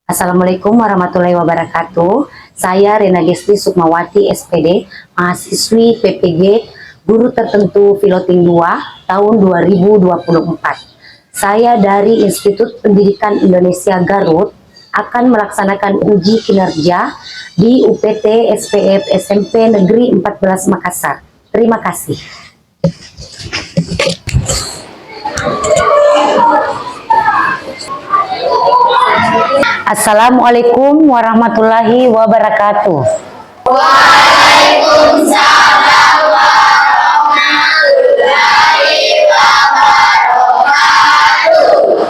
Assalamualaikum warahmatullahi wabarakatuh. Saya Rena Gesti Sukmawati SPD, mahasiswi PPG Guru Tertentu Piloting 2 tahun 2024. Saya dari Institut Pendidikan Indonesia Garut akan melaksanakan uji kinerja di UPT SPF SMP Negeri 14 Makassar. Terima kasih. Assalamualaikum warahmatullahi wabarakatuh. Waalaikumsalam warahmatullahi wabarakatuh.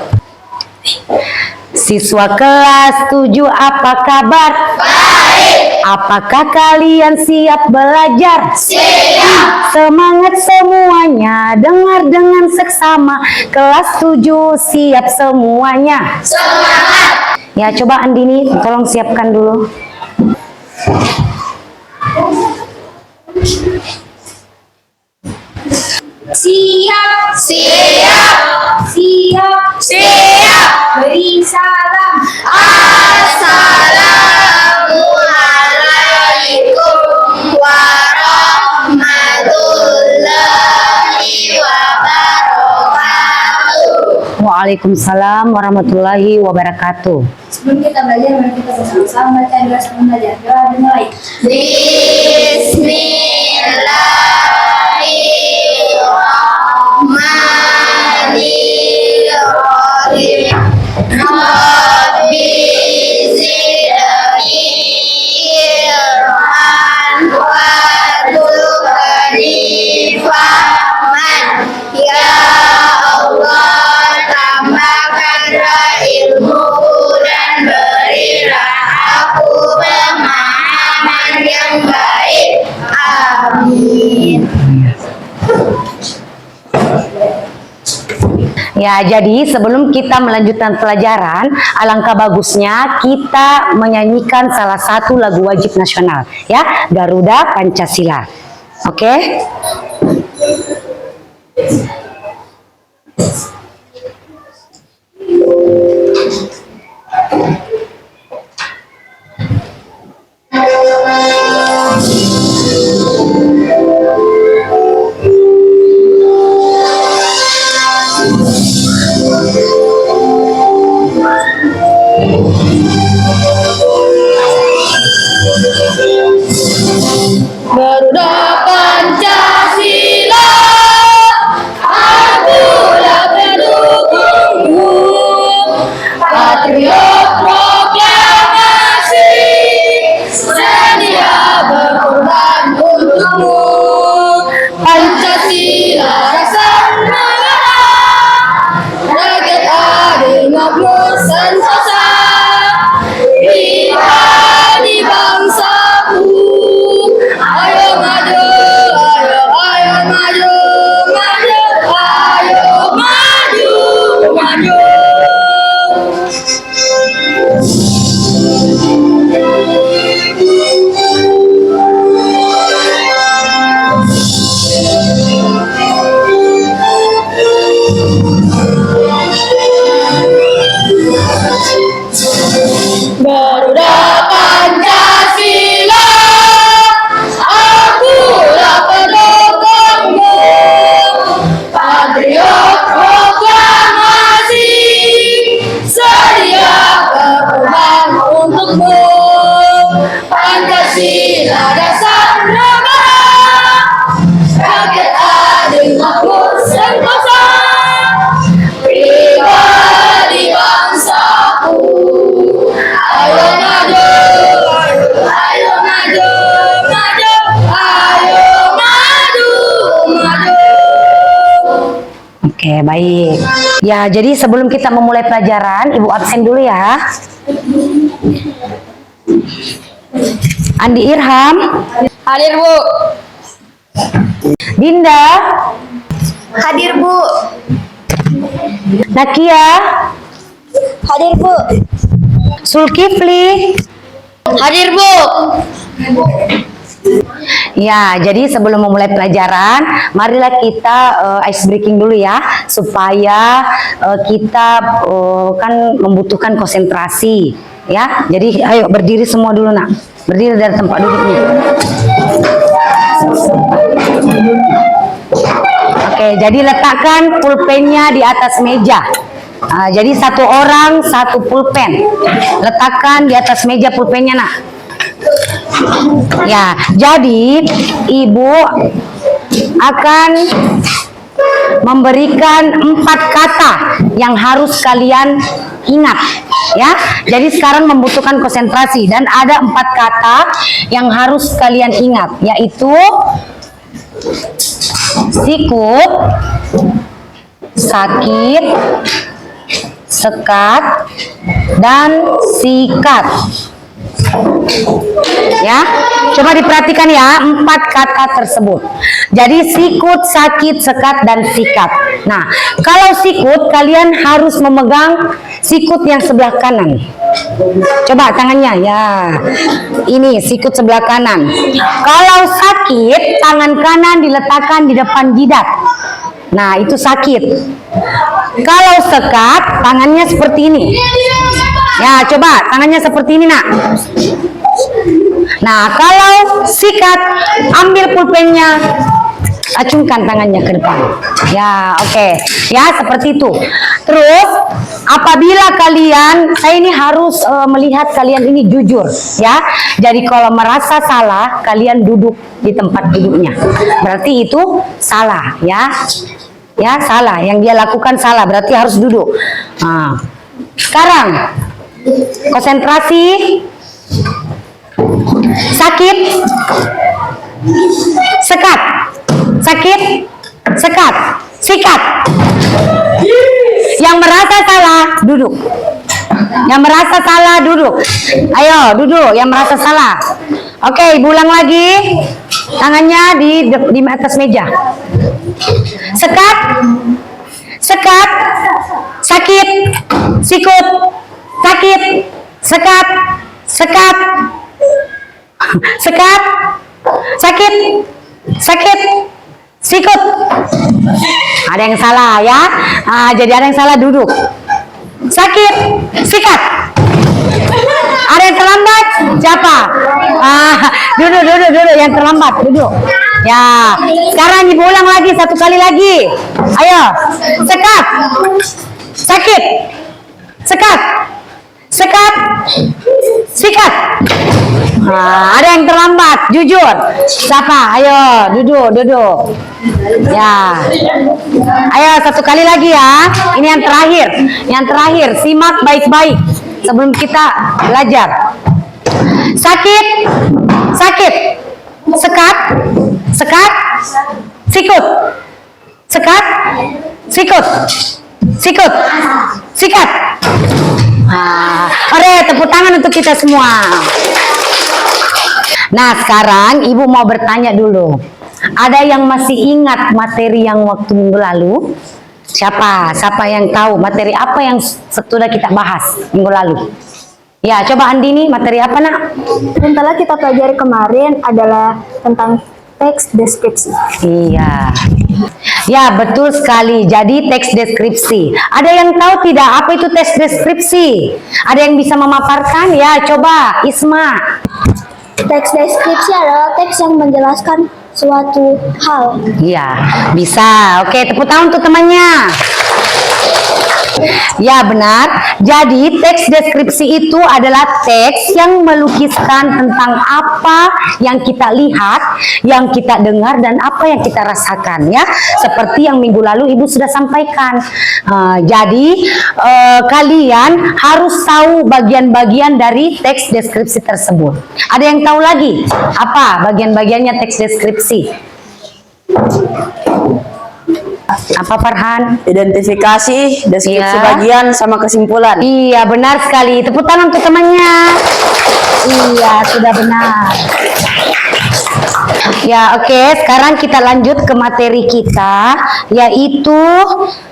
Siswa kelas 7, apa kabar? Baik. Apakah kalian siap belajar? Siap. Semangat semuanya, dengar dengan seksama. Kelas 7 siap semuanya. Semangat. Ya, coba Andini tolong siapkan dulu. Siap. Siap. Siap. Siap. Beri salam. Assalamualaikum warahmatullahi wabarakatuh. Waalaikumsalam warahmatullahi wabarakatuh. Sebelum kita belajar, mari kita bersama-sama baca doa sebelum belajar. Doa dimulai. Bismillahirrahmanirrahim. Rabbi zidni ilman warzuqni fahman. Ya Allah, tambahkanlah ilmuku dan berilah aku pemahaman yang baik. Amin. Ya, jadi sebelum kita melanjutkan pelajaran, alangkah bagusnya kita menyanyikan salah satu lagu wajib nasional, ya, Garuda Pancasila. Oke? Garuda Pancasila, akulah pendukungmu. Patriot proklamasi, sedia berkorban untukmu. Pancasila dasar negara, rakyat adil makmur sentosa. Pribadi bangsaku, ayo maju, ayo maju, maju, ayo maju, maju. Garuda Pancasila, akulah pendukungmu. Patriot proklamasi, sedia berkorban untukmu. Pancasila dasar negara, rakyat adil makmur sentosa. Pribadi bangsaku, ayo maju, ayo maju, maju, ayo maju, maju. Oke, baik. Ya, jadi sebelum kita memulai pelajaran, Ibu absen dulu ya. Andi Irham, Hadir, Bu. Dinda, Hadir, Bu. Nakia, Hadir, Bu. Sulkifli. Hadir, Bu. Ya, jadi sebelum memulai pelajaran, marilah kita ice breaking dulu ya, supaya kita kan membutuhkan konsentrasi. Ya, jadi ayo berdiri semua dulu nak. Berdiri dari tempat duduknya. Oke, jadi letakkan pulpennya di atas meja. Jadi satu orang satu pulpen. Letakkan di atas meja pulpennya nak. Ya, jadi ibu akan memberikan 4 kata yang harus kalian ingat ya. Jadi sekarang membutuhkan konsentrasi dan ada 4 kata yang harus kalian ingat, yaitu sikut, sakit, sekat, dan sikat. Ya, coba diperhatikan ya 4 kata tersebut. Jadi sikut, sakit, sekat, dan sikat. Nah, kalau sikut kalian harus memegang sikut yang sebelah kanan. Coba tangannya ya. Ini sikut sebelah kanan. Kalau sakit, tangan kanan diletakkan di depan jidat. Nah, itu sakit. Kalau sekat, tangannya seperti ini. Ya, coba tangannya seperti ini nak. Nah, kalau sikat, ambil pulpennya, acungkan tangannya ke depan. Ya, oke. Ya, seperti itu. Terus, apabila kalian, saya ini harus melihat kalian ini jujur, ya. Jadi kalau merasa salah, kalian duduk di tempat duduknya. Berarti itu salah, ya. Ya, salah. Yang dia lakukan salah, berarti harus duduk. Nah, sekarang konsentrasi. Sakit, sekat, sakit, sekat, sikat. Yang merasa salah duduk. Yang merasa salah duduk. Ayo duduk. Yang merasa salah. Oke, ibu ulang lagi. Tangannya di atas meja. Sekat, sekat, sakit, sikut, sakit, sekat, sekat, sekat, sakit, sakit, sikut. Ada yang salah ya. Jadi ada yang salah duduk. Sakit, sikat. Ada yang terlambat? Siapa? Duduk. Yang terlambat duduk. Ya. Sekarang ibu ulang lagi 1 kali lagi. Ayo. Sekat, sakit, sekat, sekat, sikat. Ada yang terlambat, jujur. Siapa? Ayo, duduk. Ya. Ayo 1 kali lagi ya. Ini yang terakhir. Yang terakhir, simak baik-baik sebelum kita belajar. Sakit, sakit, sekat, sekat, sikut, sekat, sikut, sikut, sikat. Oke, tepuk tangan untuk kita semua. Nah, sekarang ibu mau bertanya dulu. Ada yang masih ingat materi yang waktu minggu lalu? Siapa yang tahu materi apa yang sudah kita bahas minggu lalu? Ya, coba Andini, materi apa nak? Yang telah kita pelajari kemarin adalah tentang teks deskripsi. Iya. Ya, betul sekali. Jadi teks deskripsi. Ada yang tahu tidak apa itu teks deskripsi? Ada yang bisa memaparkan? Ya, coba Isma. Teks deskripsi adalah teks yang menjelaskan suatu hal. Iya, bisa. Oke, tepuk tangan untuk temannya. Ya, benar. Jadi teks deskripsi itu adalah teks yang melukiskan tentang apa yang kita lihat, yang kita dengar, dan apa yang kita rasakan ya. Seperti yang minggu lalu ibu sudah sampaikan. Jadi kalian harus tahu bagian-bagian dari teks deskripsi tersebut. Ada yang tahu lagi apa bagian-bagiannya teks deskripsi? Apa Farhan? Identifikasi, deskripsi Iya. bagian, sama kesimpulan. Iya, benar sekali. Tepuk tangan untuk temannya. Iya, sudah benar. Ya, oke. Sekarang kita lanjut ke materi kita, yaitu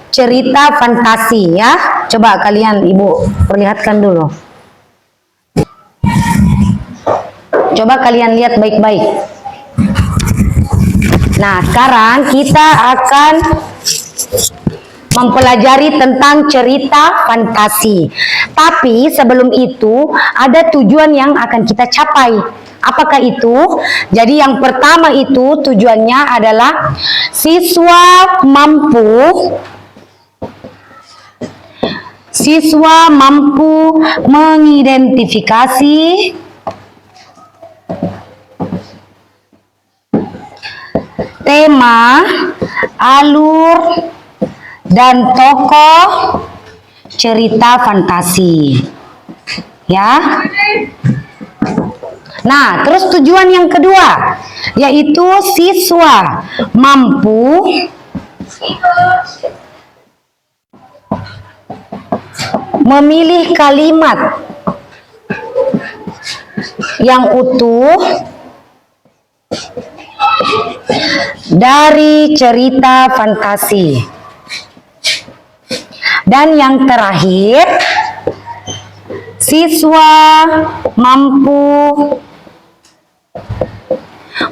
cerita fantasi ya. Coba kalian, ibu, perlihatkan dulu. Coba kalian lihat baik-baik. Nah, sekarang kita akan mempelajari tentang cerita fantasi. Tapi sebelum itu ada tujuan yang akan kita capai. Apakah itu? Jadi yang pertama itu tujuannya adalah siswa mampu mengidentifikasi tema, alur, dan tokoh cerita fantasi. Ya. Nah, terus tujuan yang kedua yaitu siswa mampu memilih kalimat yang utuh dari cerita fantasi. Dan yang terakhir, siswa mampu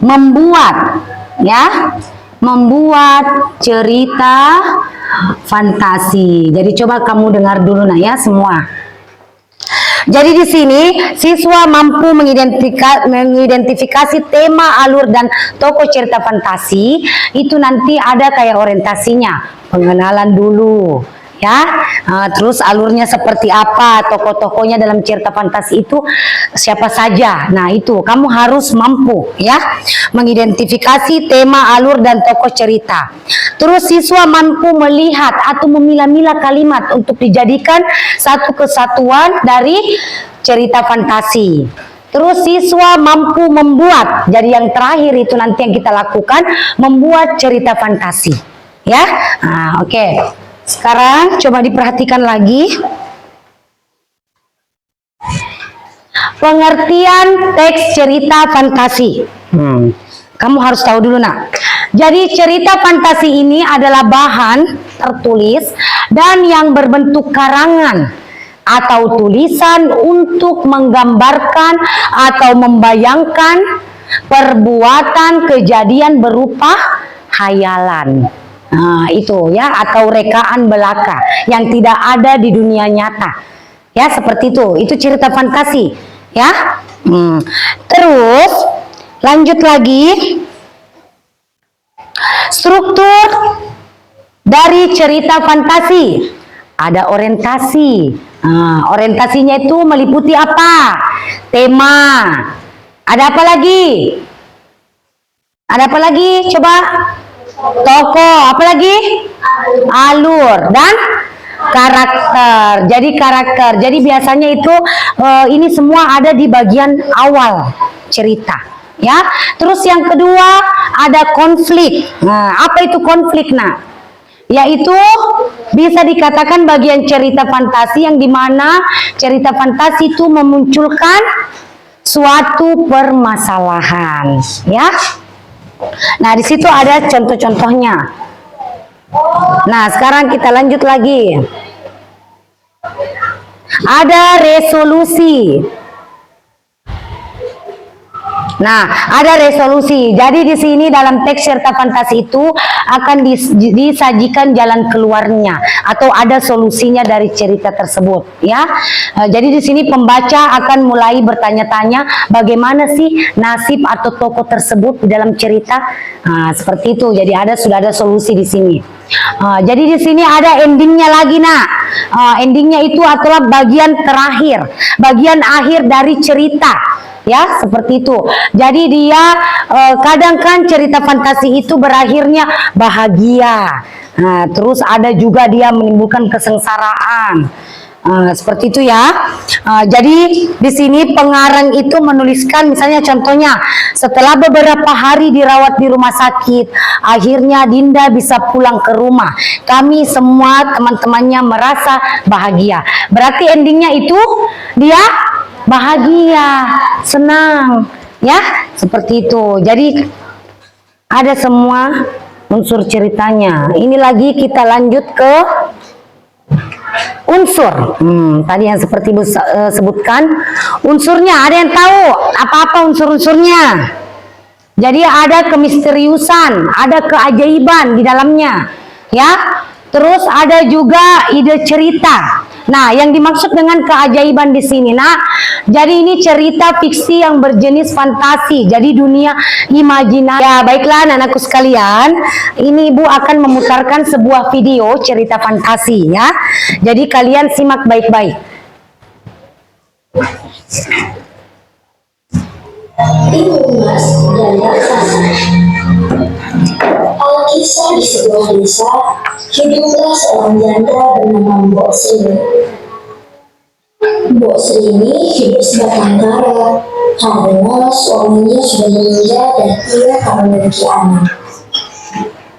membuat cerita fantasi. Jadi coba kamu dengar dulu nah ya semua. Jadi di sini siswa mampu mengidentifikasi tema, alur, dan tokoh cerita fantasi. Itu nanti ada kayak orientasinya, pengenalan dulu. Ya, terus alurnya seperti apa, tokoh-tokohnya dalam cerita fantasi itu siapa saja. Nah itu kamu harus mampu ya mengidentifikasi tema, alur, dan tokoh cerita. Terus siswa mampu melihat atau memilah-milah kalimat untuk dijadikan satu kesatuan dari cerita fantasi. Terus siswa mampu membuat, jadi yang terakhir itu nanti yang kita lakukan, membuat cerita fantasi. Ya, oke. Sekarang coba diperhatikan lagi pengertian teks cerita fantasi. Kamu harus tahu dulu nak. Jadi cerita fantasi ini adalah bahan tertulis dan yang berbentuk karangan atau tulisan untuk menggambarkan atau membayangkan perbuatan kejadian berupa hayalan. Nah, itu ya, atau rekaan belaka yang tidak ada di dunia nyata. Ya, seperti itu cerita fantasi, ya. Terus lanjut lagi. Struktur dari cerita fantasi. Ada orientasi. Orientasinya itu meliputi apa? Tema. Ada apa lagi? Ada apa lagi? Coba. Tokoh, apa lagi? Alur dan karakter. Jadi biasanya itu ini semua ada di bagian awal cerita, ya. Terus yang kedua ada konflik. Nah, apa itu konflik? Nah, yaitu bisa dikatakan bagian cerita fantasi yang dimana cerita fantasi itu memunculkan suatu permasalahan, ya. Nah, di situ ada contoh-contohnya. Nah, sekarang kita lanjut lagi. Ada resolusi. Nah, ada resolusi. Jadi di sini dalam teks cerita fantasi itu akan disajikan jalan keluarnya atau ada solusinya dari cerita tersebut, ya. Jadi di sini pembaca akan mulai bertanya-tanya bagaimana sih nasib atau tokoh tersebut di dalam cerita. Seperti itu. Jadi sudah ada solusi di sini. Jadi di sini ada endingnya lagi, nak. Endingnya itu adalah bagian terakhir, bagian akhir dari cerita. Ya, seperti itu. Jadi dia kadang kan cerita fantasi itu berakhirnya bahagia. Terus ada juga dia menimbulkan kesengsaraan. Seperti itu ya. Jadi di sini pengarang itu menuliskan misalnya contohnya setelah beberapa hari dirawat di rumah sakit, akhirnya Dinda bisa pulang ke rumah. Kami semua teman-temannya merasa bahagia. Berarti endingnya itu dia bahagia, senang, ya, seperti itu. Jadi ada semua unsur ceritanya. Ini lagi kita lanjut ke unsur. Tadi yang seperti sebutkan unsurnya. Ada yang tahu apa-apa unsur-unsurnya? Jadi ada kemisteriusan, ada keajaiban di dalamnya, ya. Terus ada juga ide cerita. Nah, yang dimaksud dengan keajaiban di sini, nak, jadi ini cerita fiksi yang berjenis fantasi. Jadi dunia imajinasi. Ya, baiklah anak-anakku sekalian, ini Ibu akan memutarkan sebuah video cerita fantasi ya. Jadi kalian simak baik-baik. Timun Mas dan Raksasa. Alkisah di sebuah desa, hiduplah seorang janda bernama Mbok Sri. Mbok Sri ini hidup sebatang kara karena suaminya sudah meninggal dan ia tak memiliki anak.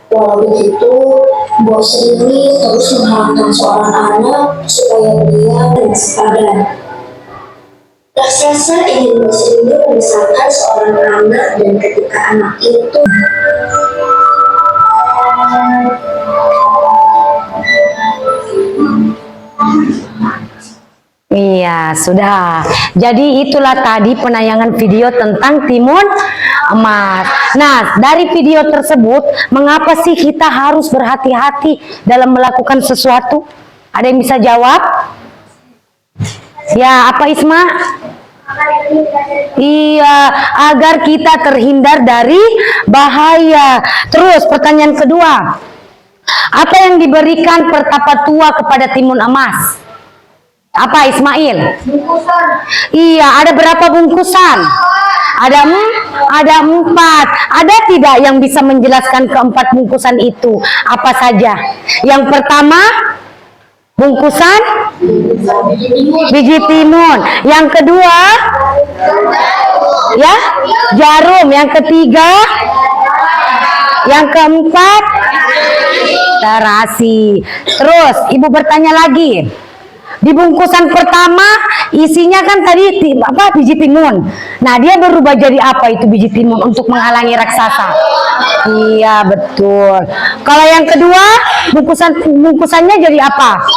Walau begitu, Mbok Sri ini terus mengharapkan seorang anak supaya dia bersepadan. Raksasa ingin Mbok Sri ini membesarkan seorang anak dan ketika anak itu Iya, sudah. Jadi itulah tadi penayangan video tentang timun emas. Nah, dari video tersebut, mengapa sih kita harus berhati-hati dalam melakukan sesuatu? Ada yang bisa jawab? Ya, apa Isma? Iya, agar kita terhindar dari bahaya. Terus pertanyaan kedua, apa yang diberikan pertapa tua kepada timun emas? Apa Ismail? Bungkusan. Iya, ada berapa bungkusan? Ada 4. Ada tidak yang bisa menjelaskan keempat bungkusan itu? Apa saja? Yang pertama, bungkusan biji timun. Yang kedua, ya, jarum. Yang ketiga, yang keempat, terasi. Terus, Ibu bertanya lagi. Di bungkusan pertama isinya kan tadi biji timun. Nah, dia berubah jadi apa itu biji timun untuk menghalangi raksasa? Iya, betul. Kalau yang kedua, bungkusannya jadi apa?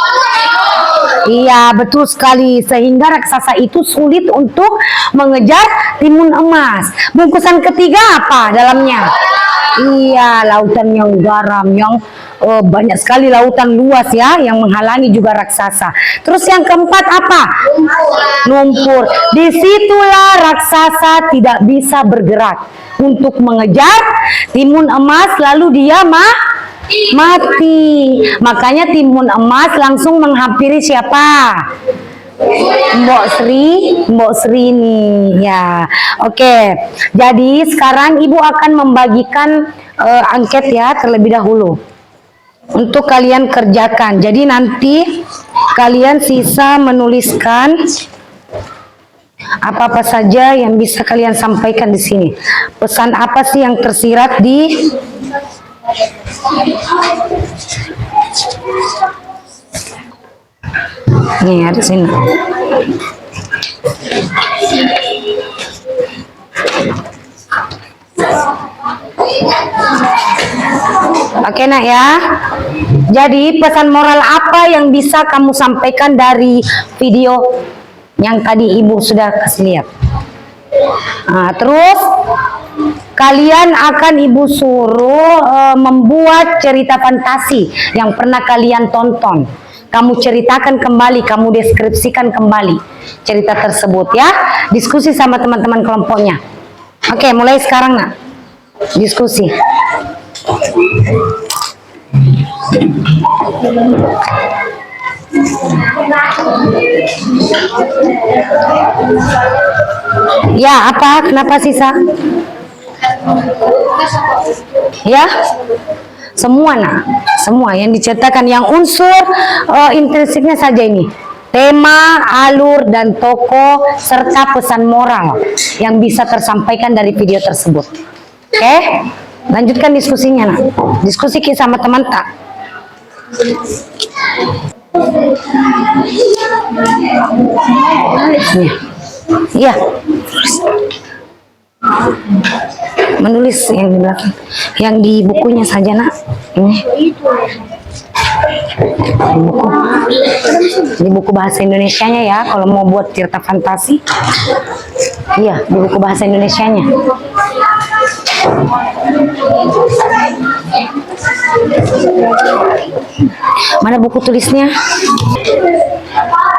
Iya, betul sekali. Sehingga raksasa itu sulit untuk mengejar timun emas. Bungkusan ketiga apa dalamnya? Iya, lautan yang garam, yang banyak sekali lautan luas ya, yang menghalangi juga raksasa. Terus yang keempat apa? Lumpur. Disitulah raksasa tidak bisa bergerak untuk mengejar timun emas, lalu dia mati. Makanya timun emas langsung menghampiri siapa? Mbok Sri ini ya. Oke. Jadi sekarang Ibu akan membagikan angket ya terlebih dahulu untuk kalian kerjakan. Jadi nanti kalian sisa menuliskan apa-apa saja yang bisa kalian sampaikan di sini. Pesan apa sih yang tersirat di nih, ada sini. Oke nak ya. Jadi pesan moral apa yang bisa kamu sampaikan dari video yang tadi Ibu sudah kasih lihat? Nah, terus kalian akan Ibu suruh membuat cerita fantasi yang pernah kalian tonton. Kamu ceritakan kembali, kamu deskripsikan kembali cerita tersebut ya. Diskusi sama teman-teman kelompoknya. Oke, mulai sekarang nak. Diskusi. Ya, apa? Kenapa sisa? Ya? Semua nak, semua yang diceritakan, yang unsur intrinsiknya saja ini. Tema, alur, dan tokoh, serta pesan moral yang bisa tersampaikan dari video tersebut. Oke? Lanjutkan diskusinya nak. Diskusi sama teman tak? Iya. Menulis yang di belakang, yang di bukunya saja nak. Ini di buku bahasa Indonesianya ya, kalau mau buat cerita fantasi. Iya, di buku bahasa Indonesianya. Mana buku tulisnya?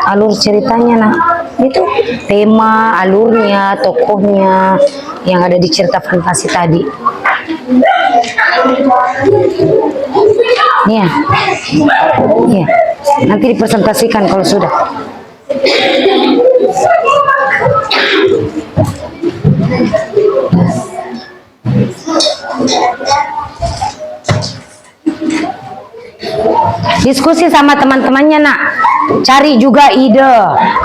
Alur ceritanya, nah. Itu tema, alurnya, tokohnya yang ada di cerita fantasi tadi. Nih ya. Iya. Nanti dipresentasikan kalau sudah. Diskusi sama teman-temannya, nak. Cari juga ide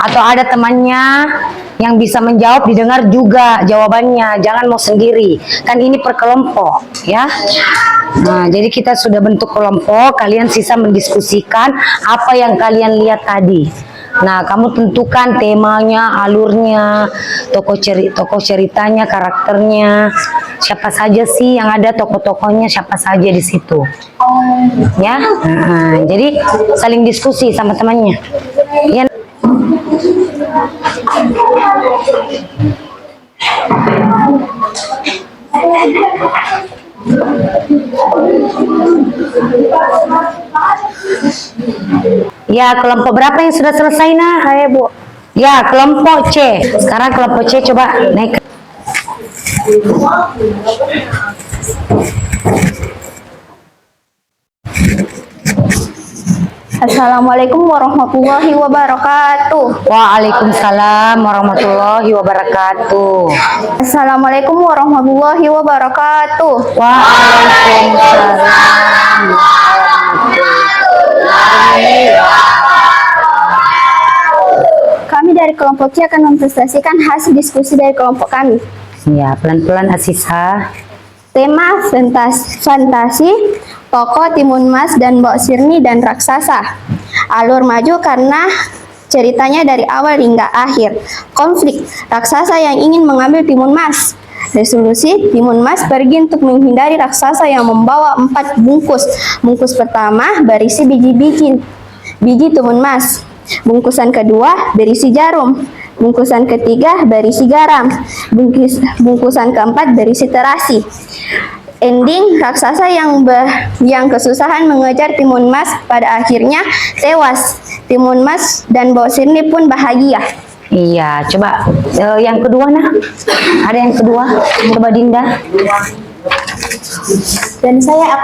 atau ada temannya yang bisa menjawab, didengar juga jawabannya. Jangan mau sendiri. Kan ini per kelompok, ya. Nah, jadi kita sudah bentuk kelompok, kalian sisa mendiskusikan apa yang kalian lihat tadi. Nah, kamu tentukan temanya, alurnya, tokoh ceritanya, karakternya. Siapa saja sih yang ada, tokoh-tokohnya siapa saja di situ. Ya. Nah, jadi saling diskusi sama temannya. Ya. Ya, kelompok berapa yang sudah selesai, nak? Saya, Bu. Ya, kelompok C. Sekarang kelompok C coba naik. Assalamualaikum warahmatullahi wabarakatuh. Waalaikumsalam warahmatullahi wabarakatuh. Assalamualaikum warahmatullahi wabarakatuh. Waalaikumsalam. Kami dari kelompok C akan mempresentasikan hasil diskusi dari kelompok kami. Ya, pelan-pelan Asisa. Tema fantasi, tokoh Timun Mas dan Mbok Sirni dan raksasa. Alur maju karena ceritanya dari awal hingga akhir. Konflik, raksasa yang ingin mengambil Timun Mas. Resolusi, Timun Mas pergi untuk menghindari raksasa yang membawa 4 bungkus. Bungkus pertama berisi biji Timun Mas. Bungkusan kedua berisi jarum. Bungkusan ketiga berisi garam. Bungkusan keempat berisi terasi. Ending, raksasa yang kesusahan mengejar Timun Mas pada akhirnya tewas. Timun Mas dan Mbok Sirni pun bahagia. Iya, coba yang kedua, nak. Ada yang kedua? Coba Dinda. Dan saya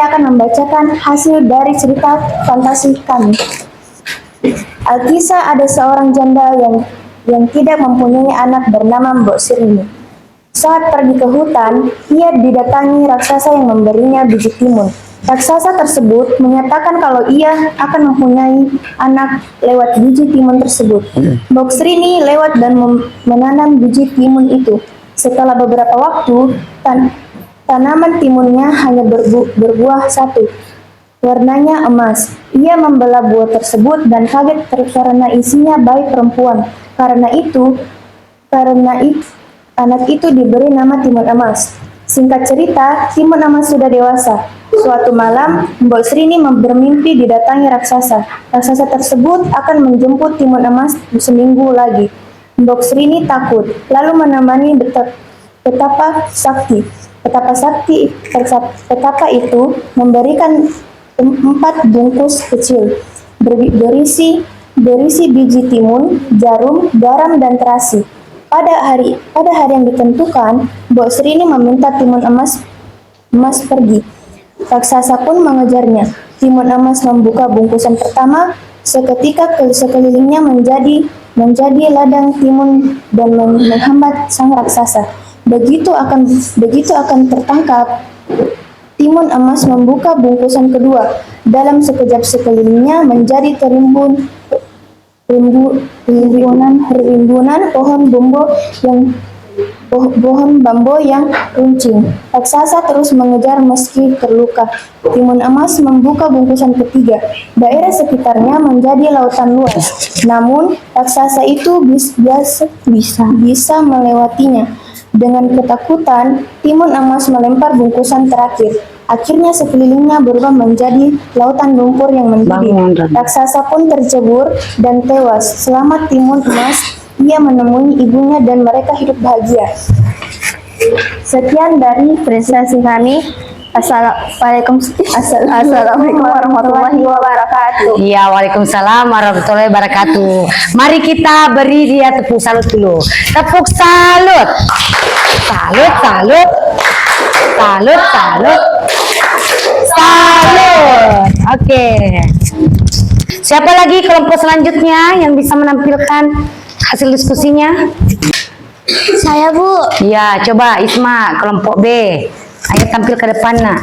akan membacakan hasil dari cerita fantasi kami. Alkisah, ada seorang janda yang tidak mempunyai anak bernama Mbok Sirni. Saat pergi ke hutan, ia didatangi raksasa yang memberinya biji timun. Raksasa tersebut menyatakan kalau ia akan mempunyai anak lewat biji timun tersebut. Mbok Sirni lewat dan menanam biji timun itu. Setelah beberapa waktu, tanaman timunnya hanya berbuah satu. Warnanya emas. Ia membelah buah tersebut dan kaget karena isinya bayi perempuan. Karena itu anak itu diberi nama Timun Emas. Singkat cerita, Timun Emas sudah dewasa. Suatu malam, Mbok Sirni bermimpi didatangi raksasa. Raksasa tersebut akan menjemput Timun Emas seminggu lagi. Mbok Sirni takut, lalu menemani petapa sakti. Petapa itu memberikan 4 bungkus kecil berisi biji timun, jarum, garam, dan terasi. Pada hari yang ditentukan, Mbok Sirni meminta Timun Emas pergi. Raksasa pun mengejarnya. Timun Emas membuka bungkusan pertama. Seketika sekelilingnya menjadi ladang timun dan menghambat sang raksasa. Begitu akan tertangkap, Timun Emas membuka bungkusan kedua. Dalam sekejap sekelilingnya menjadi rimbunan pohon bambu yang runcing. Raksasa terus mengejar meski terluka. Timun Emas membuka bungkusan ketiga. Daerah sekitarnya menjadi lautan luas. Namun raksasa itu bisa melewatinya. Dengan ketakutan, Timun Emas melempar bungkusan terakhir. Akhirnya sekelilingnya berubah menjadi lautan lumpur yang mendidih. Raksasa pun tercebur dan tewas. Selamat Timun Emas, ia menemui ibunya dan mereka hidup bahagia. Sekian dari presentasi kami. Assalamualaikum warahmatullahi wabarakatuh. Iya, waalaikumsalam warahmatullahi wabarakatuh. Mari kita beri dia tepuk salut dulu. Tepuk salut. Salut, salut. Salut, salut. Salut. Oke. Siapa lagi kelompok selanjutnya yang bisa menampilkan hasil diskusinya? Saya, Bu. Iya, coba Isma, kelompok B. Ayo tampil ke depan, nak.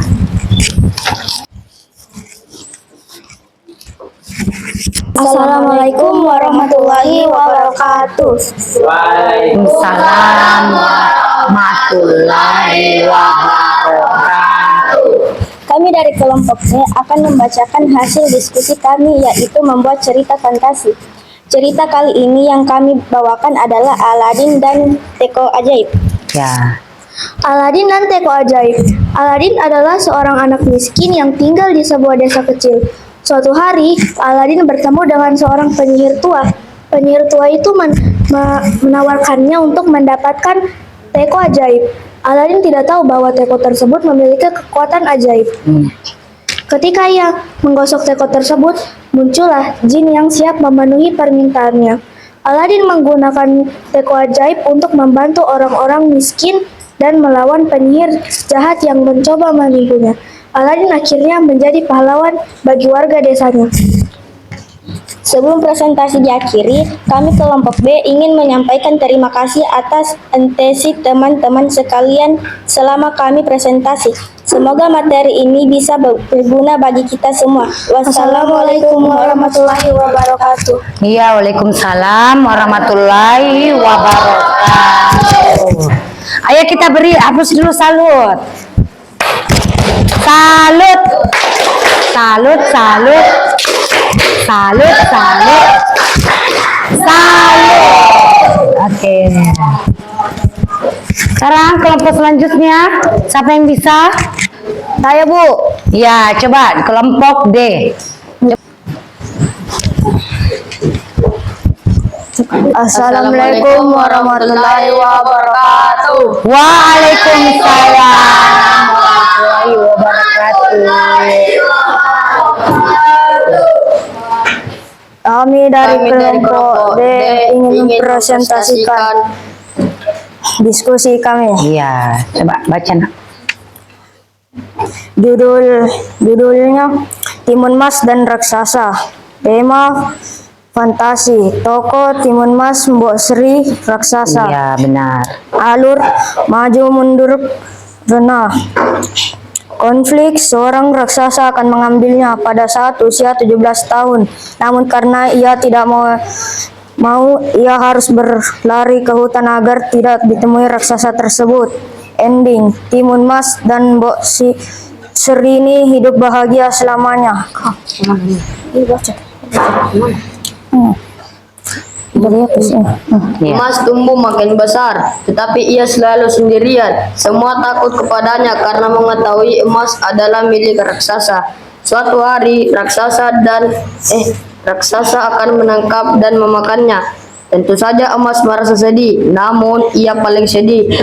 Assalamualaikum warahmatullahi wabarakatuh. Waalaikumsalam warahmatullahi wabarakatuh. Kami dari kelompok C akan membacakan hasil diskusi kami, yaitu membuat cerita fantasi. Cerita kali ini yang kami bawakan adalah Aladin dan Teko Ajaib. Ya. Aladin dan Teko Ajaib. Aladin adalah seorang anak miskin yang tinggal di sebuah desa kecil. Suatu hari, Aladin bertemu dengan seorang penyihir tua. Penyihir tua itu menawarkannya untuk mendapatkan Teko Ajaib. Aladin tidak tahu bahwa teko tersebut memiliki kekuatan ajaib. Ketika ia menggosok teko tersebut, muncullah jin yang siap memenuhi permintaannya. Aladin menggunakan teko ajaib untuk membantu orang-orang miskin dan melawan penyihir jahat yang mencoba menipunya. Aladin akhirnya menjadi pahlawan bagi warga desanya. Sebelum presentasi diakhiri, kami kelompok B ingin menyampaikan terima kasih atas interaksi teman-teman sekalian selama kami presentasi. Semoga materi ini bisa berguna bagi kita semua. Wassalamualaikum warahmatullahi wabarakatuh. Iya, waalaikumsalam warahmatullahi wabarakatuh. Ayo kita beri hapus dulu salut. Salut. Salut, salut. Salut, salut. Salut. Oke. Sekarang kelompok selanjutnya, siapa yang bisa? Saya, Bu. Ya, coba kelompok D. Assalamualaikum warahmatullahi wabarakatuh. Waalaikumsalam warahmatullahi wabarakatuh. Kami dari kelompok D ingin mempresentasikan diskusi kami. Iya, coba baca, nak. Judulnya Timun Mas dan Raksasa. Tema fantasi. Tokoh Timun Mas, Mbok Sri, Raksasa. Iya, benar. Alur maju mundur renah. Konflik, seorang raksasa akan mengambilnya pada saat usia 17 tahun. Namun karena ia tidak mau, ia harus berlari ke hutan agar tidak ditemui raksasa tersebut. Ending, Timun Mas dan Mbok Sri ini hidup bahagia selamanya. Iya. Mas tumbuh makin besar, tetapi ia selalu sendirian. Semua takut kepadanya karena mengetahui emas adalah milik raksasa. Suatu hari raksasa akan menangkap dan memakannya. Tentu saja emas merasa sedih, namun ia paling sedih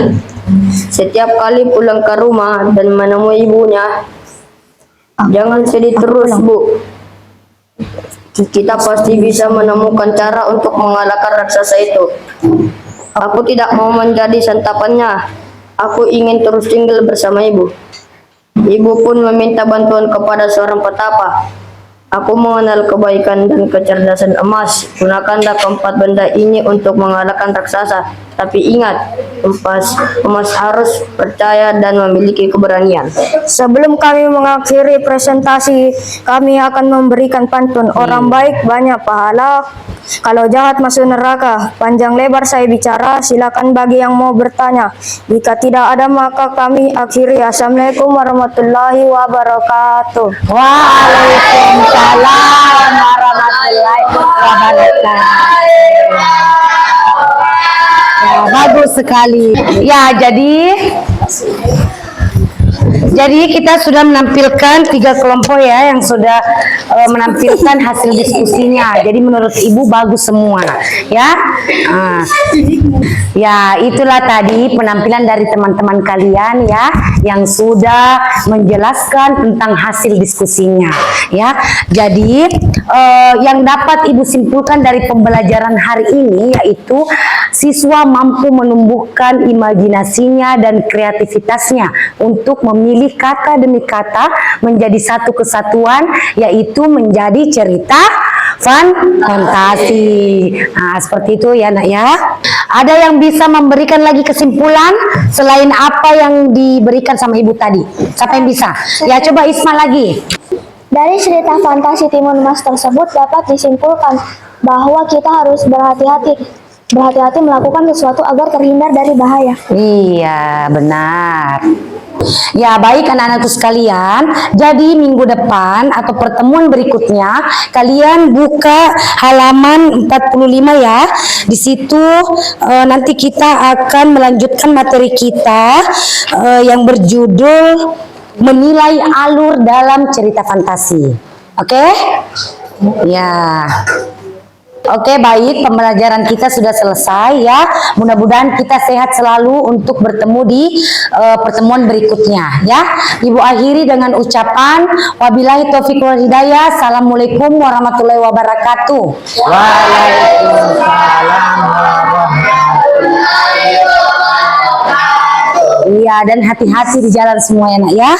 setiap kali pulang ke rumah dan menemui ibunya. Jangan sedih terus, Bu. Kita pasti bisa menemukan cara untuk mengalahkan raksasa itu. Aku tidak mau menjadi santapannya. Aku ingin terus tinggal bersama ibu. Ibu pun meminta bantuan kepada seorang petapa. Aku mengenal kebaikan dan kecerdasan emas. Gunakanlah keempat benda ini untuk mengalahkan raksasa. Tapi ingat, emas harus percaya dan memiliki keberanian. Sebelum kami mengakhiri presentasi, kami akan memberikan pantun. Orang baik banyak pahala, kalau jahat masuk neraka. Panjang lebar saya bicara, silakan bagi yang mau bertanya. Jika tidak ada maka kami akhiri. Assalamualaikum warahmatullahi wabarakatuh. Waalaikumsalam warahmatullahi wabarakatuh. Ya, bagus sekali. Ya, jadi Jadi kita sudah menampilkan 3 kelompok ya yang sudah menampilkan hasil diskusinya. Jadi menurut Ibu bagus semua ya. Ya itulah tadi penampilan dari teman-teman kalian ya yang sudah menjelaskan tentang hasil diskusinya ya. Jadi yang dapat Ibu simpulkan dari pembelajaran hari ini yaitu siswa mampu menumbuhkan imajinasinya dan kreativitasnya untuk memilih kata demi kata menjadi satu kesatuan, yaitu menjadi cerita fantasi. Nah, seperti itu ya nak ya. Ada yang bisa memberikan lagi kesimpulan selain apa yang diberikan sama Ibu tadi? Siapa yang bisa? Ya coba Isma lagi. Dari cerita fantasi Timun Mas tersebut dapat disimpulkan bahwa kita harus berhati-hati melakukan sesuatu agar terhindar dari bahaya. Iya, benar. Ya, baik anak-anakku sekalian. Jadi minggu depan atau pertemuan berikutnya kalian buka halaman 45 ya. Di situ nanti kita akan melanjutkan materi kita yang berjudul menilai alur dalam cerita fantasi. Oke? Ya. Oke, baik, pembelajaran kita sudah selesai ya. Mudah-mudahan kita sehat selalu untuk bertemu di pertemuan berikutnya ya. Ibu akhiri dengan ucapan wabillahi taufiq wal hidayah. Assalamualaikum warahmatullahi wabarakatuh. Waalaikumsalam warahmatullahi wabarakatuh. Iya, dan hati-hati di jalan semua ya nak ya.